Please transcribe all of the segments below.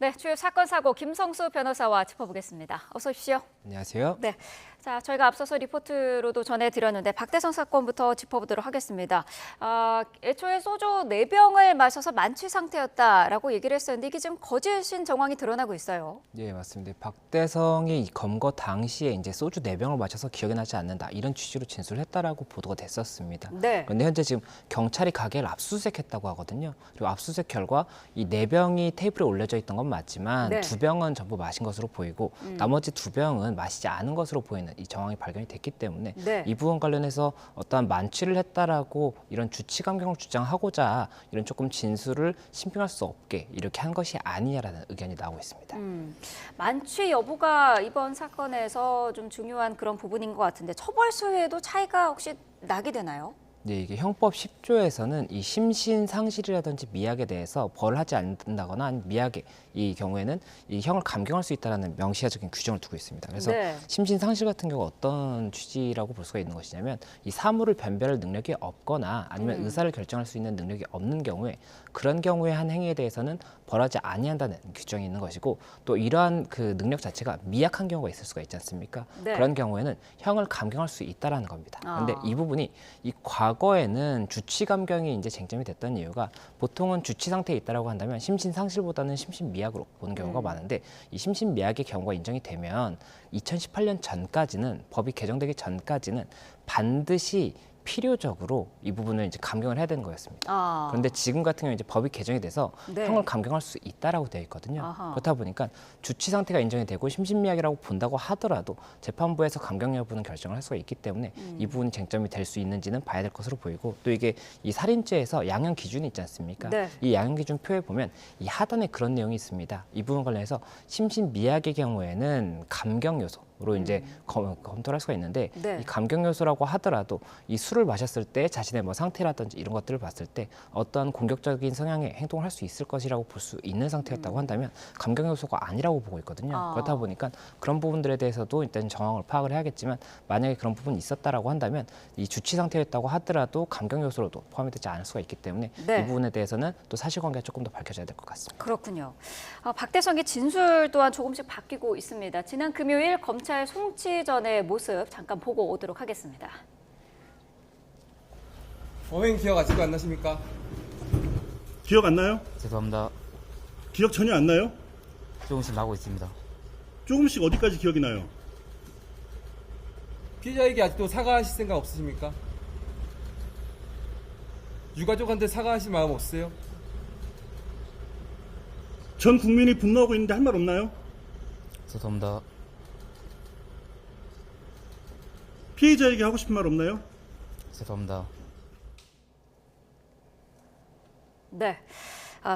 네, 주요 사건 사고 김성수 변호사와 짚어보겠습니다. 어서 오십시오. 안녕하세요. 네, 자 저희가 앞서서 리포트로도 전해드렸는데 박대성 사건부터 짚어보도록 하겠습니다. 애초에 소주 4병을 마셔서 만취 상태였다라고 얘기를 했었는데 이게 지금 거짓인 정황이 드러나고 있어요. 예, 맞습니다. 박대성이 이 검거 당시에 이제 소주 4병을 마셔서 기억이 나지 않는다 이런 취지로 진술했다라고 보도가 됐었습니다. 네. 그런데 현재 지금 경찰이 가게를 압수수색했다고 하거든요. 그리고 압수수색 결과 이 4병이 테이블에 올려져 있던 건 맞지만 네. 2병은 전부 마신 것으로 보이고 나머지 2병은 마시지 않은 것으로 보이는 이 정황이 발견이 됐기 때문에 네. 이 부분 관련해서 어떠한 만취를 했다라고 이런 주치감경을 주장하고자 이런 조금 진술을 신빙할 수 없게 이렇게 한 것이 아니냐라는 의견이 나오고 있습니다. 만취 여부가 이번 사건에서 좀 중요한 그런 부분인 것 같은데 처벌 수위에도 차이가 혹시 나게 되나요? 네, 이게 형법 10조에서는 이 심신 상실이라든지 미약에 대해서 벌하지 않는다거나 아니면 미약의 이 경우에는 이 형을 감경할 수 있다라는 명시적인 규정을 두고 있습니다. 그래서 네. 심신 상실 같은 경우 어떤 취지라고 볼 수가 있는 것이냐면 이 사물을 변별할 능력이 없거나 아니면 의사를 결정할 수 있는 능력이 없는 경우에 그런 경우에 한 행위에 대해서는 벌하지 아니한다는 규정이 있는 것이고 또 이러한 그 능력 자체가 미약한 경우가 있을 수가 있지 않습니까? 네. 그런 경우에는 형을 감경할 수 있다라는 겁니다. 그런데 이 부분이 이 과거에는 주치 감경이 이제 쟁점이 됐던 이유가 보통은 주치 상태에 있다라고 한다면 심신 상실보다는 심신 미약으로 보는 경우가 많은데 이 심신 미약의 경우가 인정이 되면 2018년 전까지는 법이 개정되기 전까지는 반드시 필요적으로 이 부분을 이제 감경을 해야 되는 거였습니다. 그런데 지금 같은 경우 이제 법이 개정이 돼서 네. 형을 감경할 수 있다라고 되어 있거든요. 아하. 그렇다 보니까 주치 상태가 인정이 되고 심신미약이라고 본다고 하더라도 재판부에서 감경 여부는 결정을 할 수가 있기 때문에 이 부분이 쟁점이 될 수 있는지는 봐야 될 것으로 보이고 또 이게 이 살인죄에서 양형 기준이 있지 않습니까? 네. 이 양형 기준 표에 보면 이 하단에 그런 내용이 있습니다. 이 부분 관련해서 심신미약의 경우에는 감경 요소로 이제 검토를 할 수가 있는데 네. 이 감경 요소라고 하더라도 이 술을 마셨을 때 자신의 뭐 상태라든지 이런 것들을 봤을 때 어떠한 공격적인 성향의 행동을 할 수 있을 것이라고 볼 수 있는 상태였다고 한다면 감경 요소가 아니라고 보고 있거든요. 그렇다 보니까 그런 부분들에 대해서도 일단 정황을 파악을 해야겠지만 만약에 그런 부분이 있었다라고 한다면 이 주치 상태였다고 하더라도 감경 요소로도 포함이 되지 않을 수가 있기 때문에 네. 이 부분에 대해서는 또 사실관계가 조금 더 밝혀져야 될 것 같습니다. 그렇군요. 박대성의 진술 또한 조금씩 바뀌고 있습니다. 지난 금요일 검찰 송치 전의 모습 잠깐 보고 오도록 하겠습니다. 범행 기억 아직도 안 나십니까? 기억 안 나요? 죄송합니다. 기억 전혀 안 나요? 조금씩 나고 있습니다. 조금씩 어디까지 기억이 나요? 피해자에게 아직도 사과하실 생각 없으십니까? 유가족한테 사과하실 마음 없으세요? 전 국민이 분노하고 있는데 할 말 없나요? 죄송합니다. 피해자에게 하고 싶은 말 없나요? 죄송합니다. 네.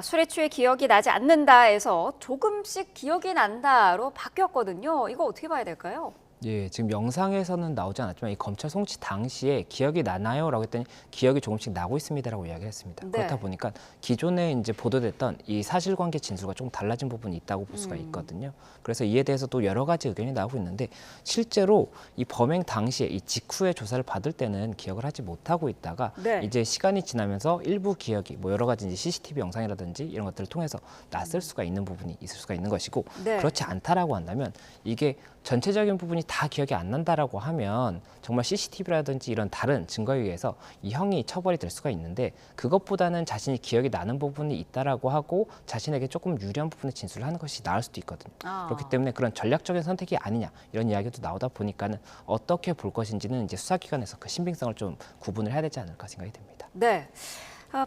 술에 취해 기억이 나지 않는다에서 조금씩 기억이 난다로 바뀌었거든요. 이거 어떻게 봐야 될까요? 예, 지금 영상에서는 나오지 않았지만 이 검찰 송치 당시에 기억이 나나요? 라고 했더니 기억이 조금씩 나고 있습니다라고 이야기를 했습니다. 네. 그렇다 보니까 기존에 이제 보도됐던 이 사실관계 진술과 조금 달라진 부분이 있다고 볼 수가 있거든요. 그래서 이에 대해서 또 여러 가지 의견이 나오고 있는데 실제로 이 범행 당시에 이 직후에 조사를 받을 때는 기억을 하지 못하고 있다가 네. 이제 시간이 지나면서 일부 기억이 뭐 여러 가지 이제 CCTV 영상이라든지 이런 것들을 통해서 낯설 수가 있는 부분이 있을 수가 있는 것이고 네. 그렇지 않다라고 한다면 이게 전체적인 부분이 다 기억이 안 난다라고 하면 정말 CCTV라든지 이런 다른 증거에 의해서 이 형이 처벌이 될 수가 있는데 그것보다는 자신이 기억이 나는 부분이 있다라고 하고 자신에게 조금 유리한 부분의 진술을 하는 것이 나을 수도 있거든요. 그렇기 때문에 그런 전략적인 선택이 아니냐 이런 이야기도 나오다 보니까는 어떻게 볼 것인지는 이제 수사기관에서 그 신빙성을 좀 구분을 해야 되지 않을까 생각이 됩니다. 네.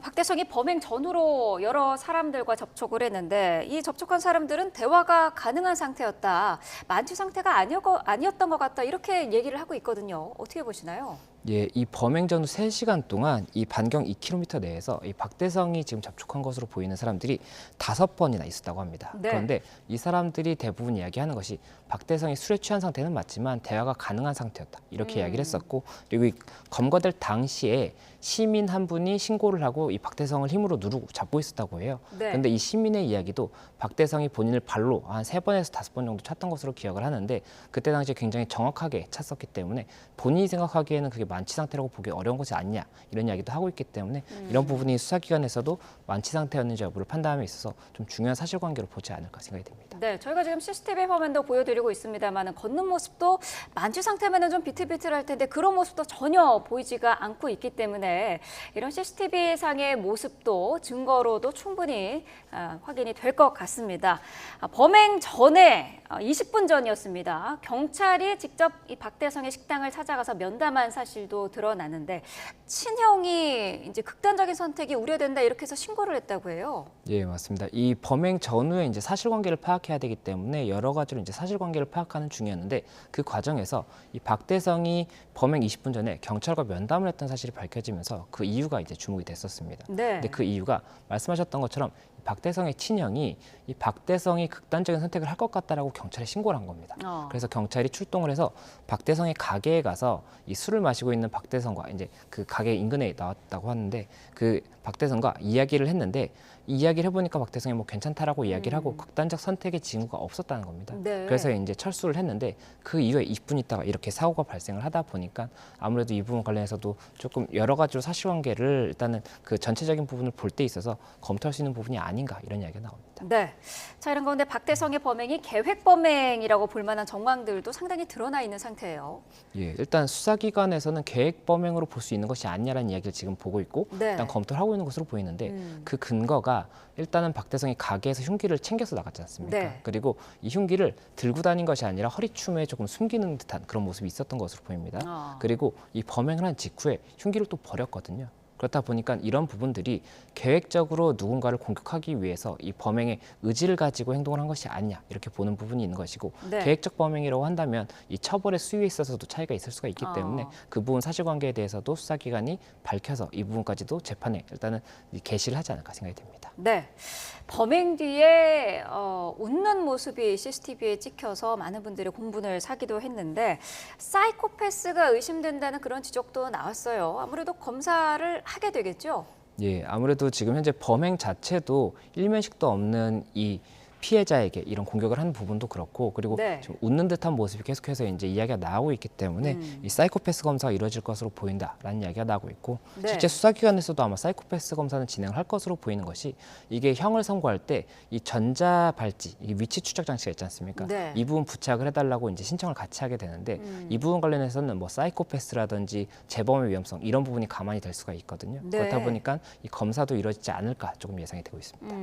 박대성이 범행 전후로 여러 사람들과 접촉을 했는데 이 접촉한 사람들은 대화가 가능한 상태였다. 만취 상태가 아니었던 것 같다. 이렇게 얘기를 하고 있거든요. 어떻게 보시나요? 예, 이 범행 전후 3시간 동안 이 반경 2km 내에서 이 박대성이 지금 접촉한 것으로 보이는 사람들이 5번이나 있었다고 합니다. 네. 그런데 이 사람들이 대부분 이야기하는 것이 박대성이 술에 취한 상태는 맞지만 대화가 가능한 상태였다. 이렇게 이야기를 했었고 그리고 이 검거될 당시에 시민 한 분이 신고를 하고 이 박대성을 힘으로 누르고 잡고 있었다고 해요. 네. 그런데 이 시민의 이야기도 박대성이 본인을 발로 한 3번에서 5번 정도 찼던 것으로 기억을 하는데 그때 당시에 굉장히 정확하게 찼었기 때문에 본인이 생각하기에는 그게 만취 상태라고 보기 어려운 것이 아니냐 이런 이야기도 하고 있기 때문에 이런 부분이 수사기관에서도 만취 상태였는지 여부를 판단함에 있어서 좀 중요한 사실관계로 보지 않을까 생각이 됩니다. 네, 저희가 지금 CCTV 화면도 보여드리고 있습니다만 걷는 모습도 만취 상태면 좀 비틀비틀할 텐데 그런 모습도 전혀 보이지가 않고 있기 때문에 이런 CCTV 상의 모습도 증거로도 충분히 확인이 될 것 같습니다. 범행 전에 20분 전이었습니다. 경찰이 직접 이 박대성의 식당을 찾아가서 면담한 사실도 드러나는데 친형이 이제 극단적인 선택이 우려된다 이렇게 해서 신고를 했다고 해요. 예, 맞습니다. 이 범행 전후에 이제 사실관계를 파악해야 되기 때문에 여러 가지로 이제 사실관계를 파악하는 중이었는데 그 과정에서 이 박대성이 범행 20분 전에 경찰과 면담을 했던 사실이 밝혀지면서 그 이유가 이제 주목이 됐었습니다. 네. 근데 그 이유가 말씀하셨던 것처럼 박대성의 친형이 이 박대성이 극단적인 선택을 할 것 같다라고 경찰에 신고를 한 겁니다. 그래서 경찰이 출동을 해서 박대성의 가게에 가서 이 술을 마시고 있는 박대성과 이제 그 가게 인근에 나왔다고 하는데 그 박대성과 이야기를 했는데 이 이야기를 해보니까 박대성이 뭐 괜찮다라고 이야기를 하고 극단적 선택의 징후가 없었다는 겁니다. 네. 그래서 이제 철수를 했는데 그 이후에 20분 있다가 이렇게 사고가 발생을 하다 보니까 아무래도 이 부분 관련해서도 조금 여러 가지로 사실관계를 일단은 그 전체적인 부분을 볼 때 있어서 검토할 수 있는 부분이 아닌가 이런 이야기가 나옵니다. 네. 자, 이런 가운데 박대성의 범행이 계획 범행이라고 볼 만한 정황들도 상당히 드러나 있는 상태예요. 예, 일단 수사기관에서는 계획 범행으로 볼 수 있는 것이 아니냐라는 이야기를 지금 보고 있고 네. 일단 검토를 하고 있는 것으로 보이는데 그 근거가 일단은 박대성이 가게에서 흉기를 챙겨서 나갔지 않습니까? 네. 그리고 이 흉기를 들고 다닌 것이 아니라 허리춤에 조금 숨기는 듯한 그런 모습이 있었던 것으로 보입니다. 그리고 이 범행을 한 직후에 흉기를 또 버렸거든요. 그렇다 보니까 이런 부분들이 계획적으로 누군가를 공격하기 위해서 이 범행의 의지를 가지고 행동을 한 것이 아니냐 이렇게 보는 부분이 있는 것이고 네. 계획적 범행이라고 한다면 이 처벌의 수위에 있어서도 차이가 있을 수가 있기 때문에 그 부분 사실관계에 대해서도 수사기관이 밝혀서 이 부분까지도 재판에 일단은 게시를 하지 않을까 생각이 됩니다. 네. 범행 뒤에 웃는 모습이 CCTV에 찍혀서 많은 분들이 공분을 사기도 했는데 사이코패스가 의심된다는 그런 지적도 나왔어요. 아무래도 검사를 하게 되겠죠? 예, 아무래도 지금 현재 범행 자체도 일면식도 없는 이 피해자에게 이런 공격을 하는 부분도 그렇고 그리고 네. 지금 웃는 듯한 모습이 계속해서 이제 이야기가 나오고 있기 때문에 이 사이코패스 검사가 이루어질 것으로 보인다라는 이야기가 나오고 있고 네. 실제 수사기관에서도 아마 사이코패스 검사는 진행을 할 것으로 보이는 것이 이게 형을 선고할 때 이 전자발찌, 이 위치 추적 장치가 있지 않습니까? 네. 이 부분 부착을 해달라고 이제 신청을 같이 하게 되는데 이 부분 관련해서는 뭐 사이코패스라든지 재범의 위험성 이런 부분이 가만히 될 수가 있거든요. 네. 그렇다 보니까 이 검사도 이루어지지 않을까 조금 예상이 되고 있습니다.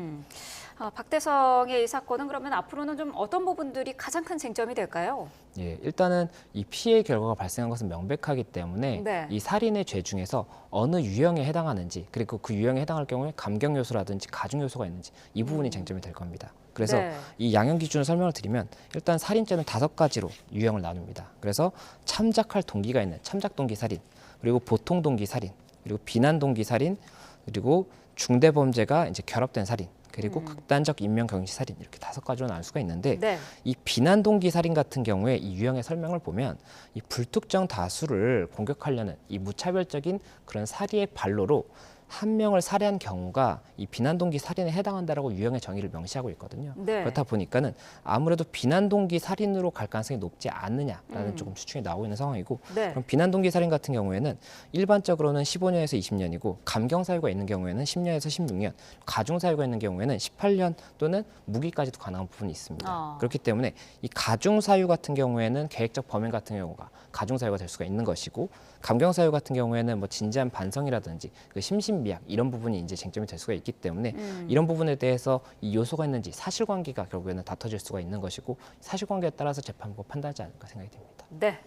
박대성의 이 사건은 그러면 앞으로는 좀 어떤 부분들이 가장 큰 쟁점이 될까요? 예, 일단은 이 피해 결과가 발생한 것은 명백하기 때문에 네. 이 살인의 죄 중에서 어느 유형에 해당하는지 그리고 그 유형에 해당할 경우에 감경 요소라든지 가중 요소가 있는지 이 부분이 쟁점이 될 겁니다. 그래서 네. 이 양형 기준을 설명을 드리면 일단 살인죄는 5가지로 유형을 나눕니다. 그래서 참작할 동기가 있는 참작 동기 살인, 그리고 보통 동기 살인, 그리고 비난 동기 살인, 그리고 중대 범죄가 이제 결합된 살인, 그리고 극단적 인명 경시 살인 이렇게 5가지로 나눌 수가 있는데 네. 이 비난 동기 살인 같은 경우에 이 유형의 설명을 보면 이 불특정 다수를 공격하려는 이 무차별적인 그런 살인의 발로로 한 명을 살해한 경우가 이 비난 동기 살인에 해당한다라고 유형의 정의를 명시하고 있거든요. 네. 그렇다 보니까는 아무래도 비난 동기 살인으로 갈 가능성이 높지 않느냐라는 조금 추측이 나오고 있는 상황이고 네. 그럼 비난 동기 살인 같은 경우에는 일반적으로는 15년에서 20년이고 감경 사유가 있는 경우에는 10년에서 16년, 가중 사유가 있는 경우에는 18년 또는 무기까지도 가능한 부분이 있습니다. 그렇기 때문에 이 가중 사유 같은 경우에는 계획적 범행 같은 경우가 가중 사유가 될 수가 있는 것이고 감경 사유 같은 경우에는 뭐 진지한 반성이라든지 그 심신미약 이런 부분이 이제 쟁점이 될 수가 있기 때문에 이런 부분에 대해서 이 요소가 있는지 사실관계가 결국에는 다퉈질 수가 있는 것이고 사실관계에 따라서 재판부가 판단하지 않을까 생각이 됩니다. 네.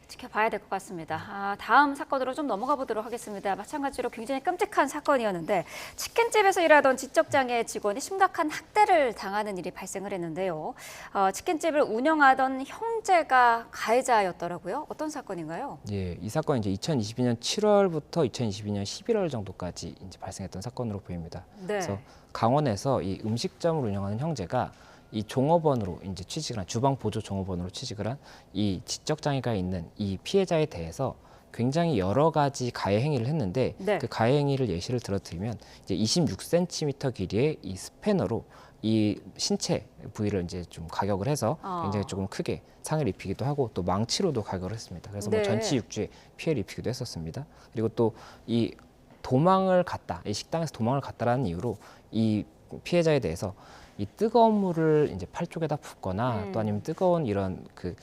지켜봐야 될 것 같습니다. 다음 사건으로 좀 넘어가 보도록 하겠습니다. 마찬가지로 굉장히 끔찍한 사건이었는데 치킨집에서 일하던 지적장애 직원이 심각한 학대를 당하는 일이 발생을 했는데요. 치킨집을 운영하던 형제가 가해자였더라고요. 어떤 사건인가요? 예, 이 사건은 이제 2022년 7월부터 2022년 11월 정도까지 이제 발생했던 사건으로 보입니다. 네. 그래서 강원에서 이 음식점을 운영하는 형제가 이 종업원으로 이제 취직을 한 주방 보조 종업원으로 취직을 한 이 지적 장애가 있는 이 피해자에 대해서 굉장히 여러 가지 가해 행위를 했는데 네. 그 가해 행위를 예시를 들어드리면 이제 26cm 길이의 이 스패너로 이 신체 부위를 이제 좀 가격을 해서 굉장히 조금 크게 상해를 입히기도 하고 또 망치로도 가격을 했습니다. 그래서 뭐 네. 전치 6주에 피해를 입히기도 했었습니다. 그리고 또 이 도망을 갔다, 이 식당에서 도망을 갔다라는 이유로 이 피해자에 대해서 이 뜨거운 물을 이제 팔 쪽에다 붓거나 또 아니면 뜨거운 이런 그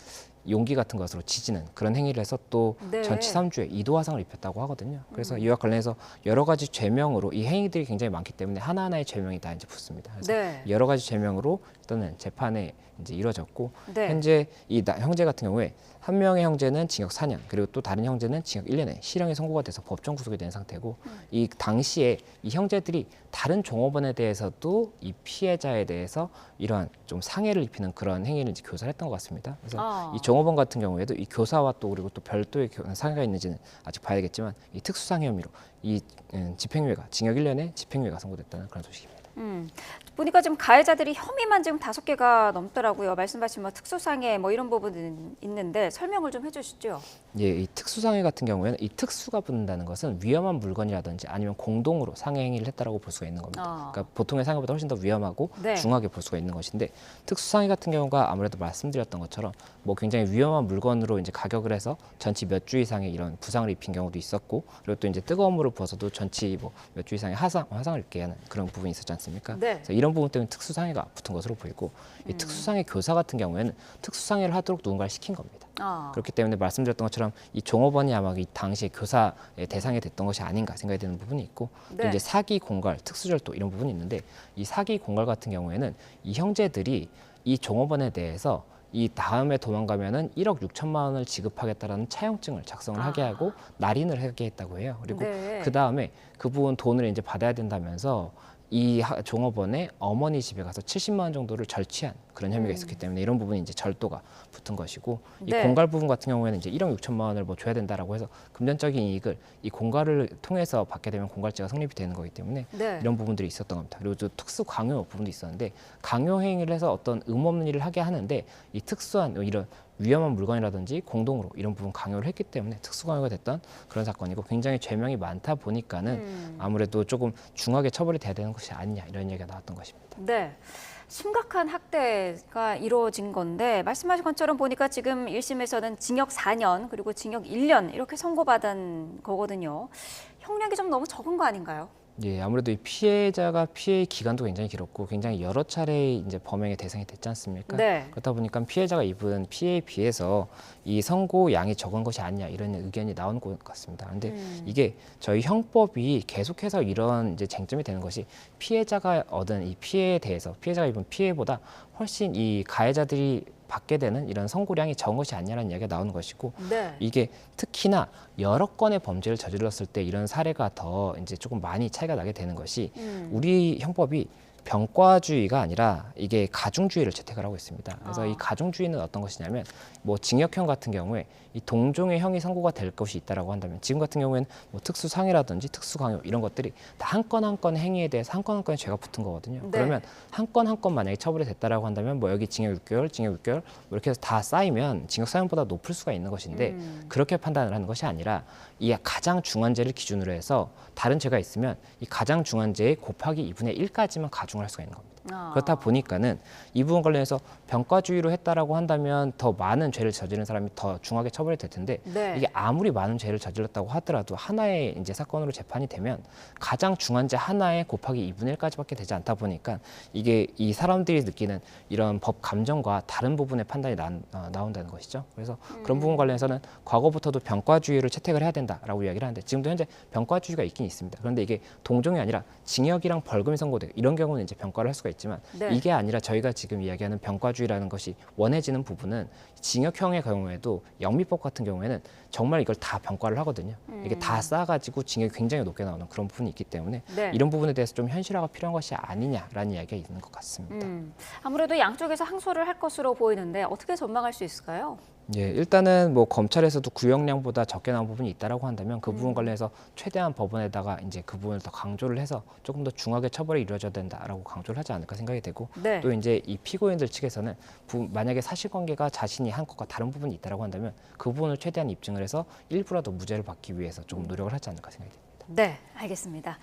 용기 같은 것으로 지지는 그런 행위를 해서 또 네. 전치 3주에 2도 화상을 입혔다고 하거든요. 그래서 이와 관련해서 여러 가지 죄명으로 이 행위들이 굉장히 많기 때문에 하나하나의 죄명이 다 이제 붙습니다. 그래서 네. 여러 가지 죄명으로 일단은 재판에 이제 이루어졌고 네. 현재 이 형제 같은 경우에 한 명의 형제는 징역 4년 그리고 또 다른 형제는 징역 1년에 실형이 선고가 돼서 법정 구속이 된 상태고 이 당시에 이 형제들이 다른 종업원에 대해서도 이 피해자에 대해서 이러한 좀 상해를 입히는 그런 행위를 이제 교사를 했던 것 같습니다. 그래서 이 종업원 같은 경우에도 이 교사와 또 그리고 또 별도의 상해가 있는지는 아직 봐야겠지만 이 특수상해 혐의로 이 집행유예가 징역 1년에 집행유예가 선고됐다는 그런 소식입니다. 보니까 지금 가해자들이 혐의만 지금 5개가 넘더라고요. 말씀하신 뭐 특수상해 뭐 이런 부분은 있는데 설명을 좀 해주시죠. 예, 이 특수상해 같은 경우에는 이 특수가 붙는다는 것은 위험한 물건이라든지 아니면 공동으로 상해 행위를 했다라고 볼 수가 있는 겁니다. 그러니까 보통의 상해보다 훨씬 더 위험하고 네. 중하게 볼 수가 있는 것인데 특수상해 같은 경우가 아무래도 말씀드렸던 것처럼 뭐 굉장히 위험한 물건으로 이제 가격을 해서 전치 몇 주 이상의 이런 부상을 입힌 경우도 있었고 그리고 또 이제 뜨거운 물을 부어서도 전치 뭐 몇 주 이상의 화상을 입게 하는 그런 부분이 있었지 않습니까? 네. 그래서 이런 부분 때문에 특수상해가 붙은 것으로 보이고 이 특수상해 교사 같은 경우에는 특수상해를 하도록 누군가를 시킨 겁니다. 그렇기 때문에 말씀드렸던 것처럼 이 종업원이 아마 이 당시에 교사의 대상이 됐던 것이 아닌가 생각이 드는 부분이 있고 또 네. 이제 사기 공갈, 특수절도 이런 부분이 있는데 이 사기 공갈 같은 경우에는 이 형제들이 이 종업원에 대해서 이 다음에 도망가면은 1억 6천만 원을 지급하겠다라는 차용증을 작성을 하게 하고 날인을 하게 했다고 해요. 그리고 네. 그 다음에 그 부분 돈을 이제 받아야 된다면서 이 종업원의 어머니 집에 가서 70만 원 정도를 절취한 그런 혐의가 있었기 때문에 이런 부분이 이제 절도가 붙은 것이고 이 네. 공갈 부분 같은 경우에는 이제 1억 6천만 원을 뭐 줘야 된다라고 해서 금전적인 이익을 이 공갈을 통해서 받게 되면 공갈죄가 성립이 되는 거기 때문에 네. 이런 부분들이 있었던 겁니다. 그리고 또 특수 강요 부분도 있었는데 강요 행위를 해서 어떤 의무 없는 일을 하게 하는데 이 특수한 이런 위험한 물건이라든지 공동으로 이런 부분 강요를 했기 때문에 특수강요가 됐던 그런 사건이고 굉장히 죄명이 많다 보니까는 아무래도 조금 중하게 처벌이 돼야 되는 것이 아니냐 이런 얘기가 나왔던 것입니다. 네. 심각한 학대가 이루어진 건데 말씀하신 것처럼 보니까 지금 1심에서는 징역 4년 그리고 징역 1년 이렇게 선고받은 거거든요. 형량이 좀 너무 적은 거 아닌가요? 예, 아무래도 이 피해자가 피해 기간도 굉장히 길었고 굉장히 여러 차례 이제 범행의 대상이 됐지 않습니까? 네. 그렇다 보니까 피해자가 입은 피해에 비해서 이 선고 양이 적은 것이 아니냐 이런 의견이 나오는 것 같습니다. 그런데 이게 저희 형법이 계속해서 이런 이제 쟁점이 되는 것이 피해자가 얻은 이 피해에 대해서 피해자가 입은 피해보다 훨씬 이 가해자들이 받게 되는 이런 선고량이 적은 것이 아니냐는 이야기가 나오는 것이고 네. 이게 특히나 여러 건의 범죄를 저질렀을 때 이런 사례가 더 이제 조금 많이 차이가 나게 되는 것이 우리 형법이 병과주의가 아니라 이게 가중주의를 채택을 하고 있습니다. 그래서 이 가중주의는 어떤 것이냐면 뭐 징역형 같은 경우에 이 동종의 형이 선고가 될 것이 있다라고 한다면 지금 같은 경우에는 뭐 특수상해라든지 특수강요 이런 것들이 다 한 건 한 건의 행위에 대해서 한 건 한 건의 죄가 붙은 거거든요. 네. 그러면 한 건 한 건 만약에 처벌이 됐다라고 한다면 뭐 여기 징역 6개월, 징역 6개월 뭐 이렇게 해서 다 쌓이면 징역 4년보다 높을 수가 있는 것인데 그렇게 판단을 하는 것이 아니라 이 가장 중한 죄를 기준으로 해서 다른 죄가 있으면 이 가장 중한 죄의 곱하기 2분의 1까지만 가중을 할 수가 있는 겁니다. 그렇다 보니까는 이 부분 관련해서 병과주의로 했다라고 한다면 더 많은 죄를 저지른 사람이 더 중하게 처벌이 될 텐데 네. 이게 아무리 많은 죄를 저질렀다고 하더라도 하나의 이제 사건으로 재판이 되면 가장 중한 죄 하나에 곱하기 2분의 1까지밖에 되지 않다 보니까 이게 이 사람들이 느끼는 이런 법 감정과 다른 부분의 판단이 나온다는 것이죠. 그래서 그런 부분 관련해서는 과거부터도 병과주의를 채택을 해야 된다라고 이야기를 하는데 지금도 현재 병과주의가 있긴 있습니다. 그런데 이게 동종이 아니라 징역이랑 벌금이 선고되고 이런 경우는 이제 병과를 할 수가 있지만 네. 이게 아니라 저희가 지금 이야기하는 병과주의라는 것이 원해지는 부분은 징역형의 경우에도 영미법 같은 경우에는 정말 이걸 다 병과를 하거든요. 이게 다 쌓아가지고 징역이 굉장히 높게 나오는 그런 부분이 있기 때문에 네. 이런 부분에 대해서 좀 현실화가 필요한 것이 아니냐라는 이야기가 있는 것 같습니다. 아무래도 양쪽에서 항소를 할 것으로 보이는데 어떻게 전망할 수 있을까요? 예, 일단은 뭐 검찰에서도 구형량보다 적게 나온 부분이 있다라고 한다면 그 부분 관련해서 최대한 법원에다가 이제 그 부분을 더 강조를 해서 조금 더 중하게 처벌이 이루어져야 된다라고 강조를 하지 않을까 생각이 되고 네. 또 이제 이 피고인들 측에서는 만약에 사실관계가 자신이 한 것과 다른 부분이 있다라고 한다면 그 부분을 최대한 입증을 해서 일부라도 무죄를 받기 위해서 조금 노력을 하지 않을까 생각이 됩니다. 네, 알겠습니다.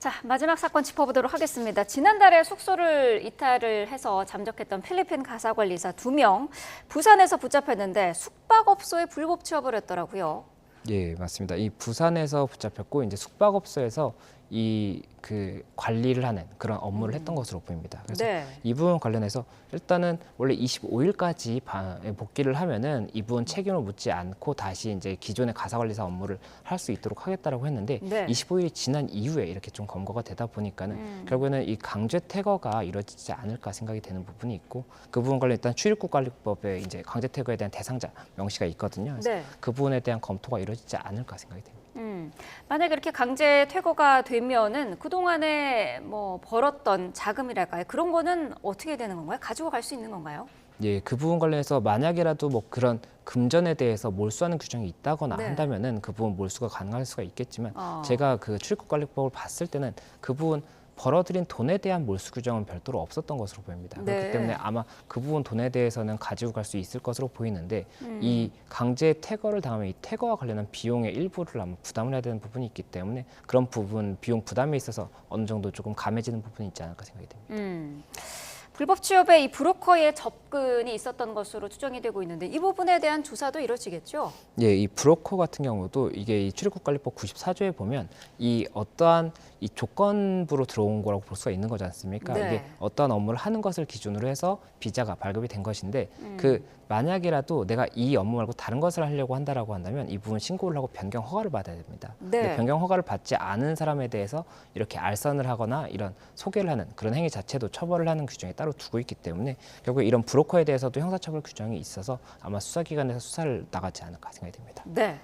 자, 마지막 사건 짚어보도록 하겠습니다. 지난달에 숙소를 이탈을 해서 잠적했던 필리핀 가사관리사 2명, 부산에서 붙잡혔는데 숙박업소에 불법 취업을 했더라고요. 예, 맞습니다. 이 부산에서 붙잡혔고 이제 숙박업소에서 그 관리를 하는 그런 업무를 했던 것으로 보입니다. 그래서 네. 이 부분 관련해서 일단은 원래 25일까지 복귀를 하면은 이 부분 책임을 묻지 않고 다시 이제 기존의 가사관리사 업무를 할 수 있도록 하겠다라고 했는데 네. 25일이 지난 이후에 이렇게 좀 검거가 되다 보니까는 결국에는 이 강제 퇴거가 이루어지지 않을까 생각이 되는 부분이 있고 그 부분 관련 일단 출입국관리법에 이제 강제 퇴거에 대한 대상자 명시가 있거든요. 그래서 네. 그 부분에 대한 검토가 이루어지지 않을까 생각이 됩니다. 만약에 이렇게 강제 퇴거가 되면은 그동안에 뭐 벌었던 자금이랄까요? 그런 거는 어떻게 되는 건가요? 가지고 갈 수 있는 건가요? 예, 그 부분 관련해서 만약이라도 뭐 그런 금전에 대해서 몰수하는 규정이 있다거나 네. 한다면은 그 부분 몰수가 가능할 수가 있겠지만 어. 제가 그 출입국관리법을 봤을 때는 그 부분 벌어들인 돈에 대한 몰수 규정은 별도로 없었던 것으로 보입니다. 네. 그렇기 때문에 아마 그 부분 돈에 대해서는 가지고 갈 수 있을 것으로 보이는데 이 강제 퇴거를 당하면 이 퇴거와 관련한 비용의 일부를 아마 부담을 해야 되는 부분이 있기 때문에 그런 부분 비용 부담에 있어서 어느 정도 조금 감해지는 부분이 있지 않을까 생각이 됩니다. 불법 취업에 이 브로커의 접근이 있었던 것으로 추정이 되고 있는데 이 부분에 대한 조사도 이루어지겠죠? 예, 이 브로커 같은 경우도 이게 이 출입국관리법 94조에 보면 이 어떠한 이 조건부로 들어온 거라고 볼 수가 있는 거지 않습니까? 네. 이게 어떠한 업무를 하는 것을 기준으로 해서 비자가 발급이 된 것인데 그 만약이라도 내가 이 업무 말고 다른 것을 하려고 한다라고 한다면 이 부분 신고를 하고 변경 허가를 받아야 됩니다. 네. 근데 변경 허가를 받지 않은 사람에 대해서 이렇게 알선을 하거나 이런 소개를 하는 그런 행위 자체도 처벌을 하는 규정이 따로 두고 있기 때문에 결국 이런 브로커에 대해서도 형사처벌 규정이 있어서 아마 수사기관에서 수사를 나가지 않을까 생각이 됩니다. 네.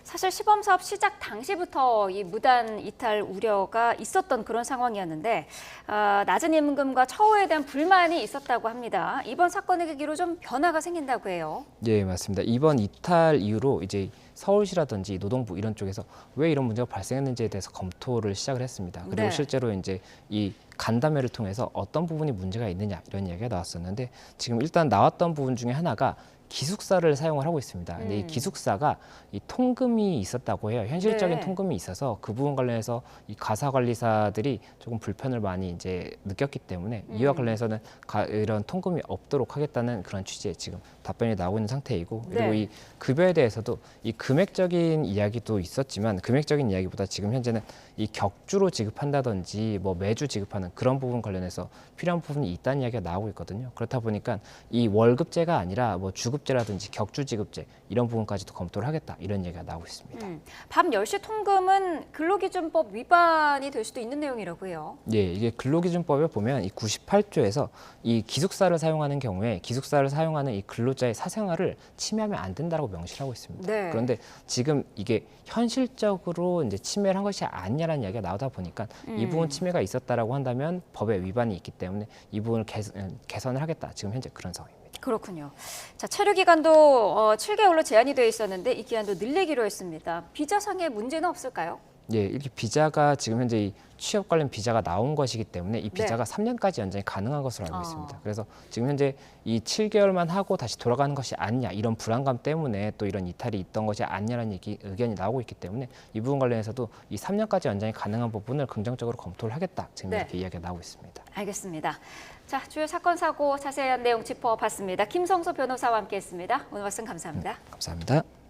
사실 시범 사업 시작 당시부터 이 무단 이탈 우려가 있었던 그런 상황이었는데 낮은 임금과 처우에 대한 불만이 있었다고 합니다. 이번 사건의 계기로 좀 변화가 생긴다고 해요. 예, 맞습니다. 이번 이탈 이후로 이제 서울시라든지 노동부 이런 쪽에서 왜 이런 문제가 발생했는지에 대해서 검토를 시작을 했습니다. 그리고 네. 실제로 이제 이 간담회를 통해서 어떤 부분이 문제가 있느냐 이런 이야기가 나왔었는데 지금 일단 나왔던 부분 중에 하나가 기숙사를 사용을 하고 있습니다. 근데 이 기숙사가 이 통금이 있었다고 해요. 현실적인 네. 통금이 있어서 그 부분 관련해서 이 가사 관리사들이 조금 불편을 많이 이제 느꼈기 때문에 이와 관련해서는 이런 통금이 없도록 하겠다는 그런 취지의 지금 답변이 나오고 있는 상태이고 그리고 네. 이 급여에 대해서도 이 금액적인 이야기도 있었지만 금액적인 이야기보다 지금 현재는 이 격주로 지급한다든지 뭐 매주 지급하는 그런 부분 관련해서 필요한 부분이 있다는 이야기가 나오고 있거든요. 그렇다 보니까 이 월급제가 아니라 뭐 주급제라든지 격주 지급제 이런 부분까지도 검토를 하겠다 이런 얘기가 나오고 있습니다. 밤 10시 통금은 근로기준법 위반이 될 수도 있는 내용이라고 해요. 예, 이게 근로기준법에 보면 이 98조에서 이 기숙사를 사용하는 경우에 기숙사를 사용하는 이 근로자의 사생활을 침해하면 안 된다라고 명시를 하고 있습니다. 네. 그런데 지금 이게 현실적으로 이제 침해를 한 것이 아니냐라는 이야기가 나오다 보니까 이 부분 침해가 있었다라고 한다면 법에 위반이 있기 때문에 이 부분을 개선을 하겠다. 지금 현재 그런 상황입니다. 그렇군요. 자, 체류 기간도 7개월로 제한이 되어 있었는데 이 기한도 늘리기로 했습니다. 비자상의 문제는 없을까요? 예, 이렇게 비자가 지금 현재 이 취업 관련 비자가 나온 것이기 때문에 이 비자가 3년까지 연장이 가능한 것으로 알고 있습니다. 그래서 지금 현재 이 7개월만 하고 다시 돌아가는 것이 아니냐 이런 불안감 때문에 또 이런 이탈이 있던 것이 아니냐라는 의견이 나오고 있기 때문에 이 부분 관련해서도 이 3년까지 연장이 가능한 부분을 긍정적으로 검토를 하겠다. 지금 네. 이렇게 이야기가 나오고 있습니다. 알겠습니다. 자, 주요 사건 사고 자세한 내용 짚어봤습니다. 김성수 변호사와 함께했습니다. 오늘 말씀 감사합니다. 감사합니다.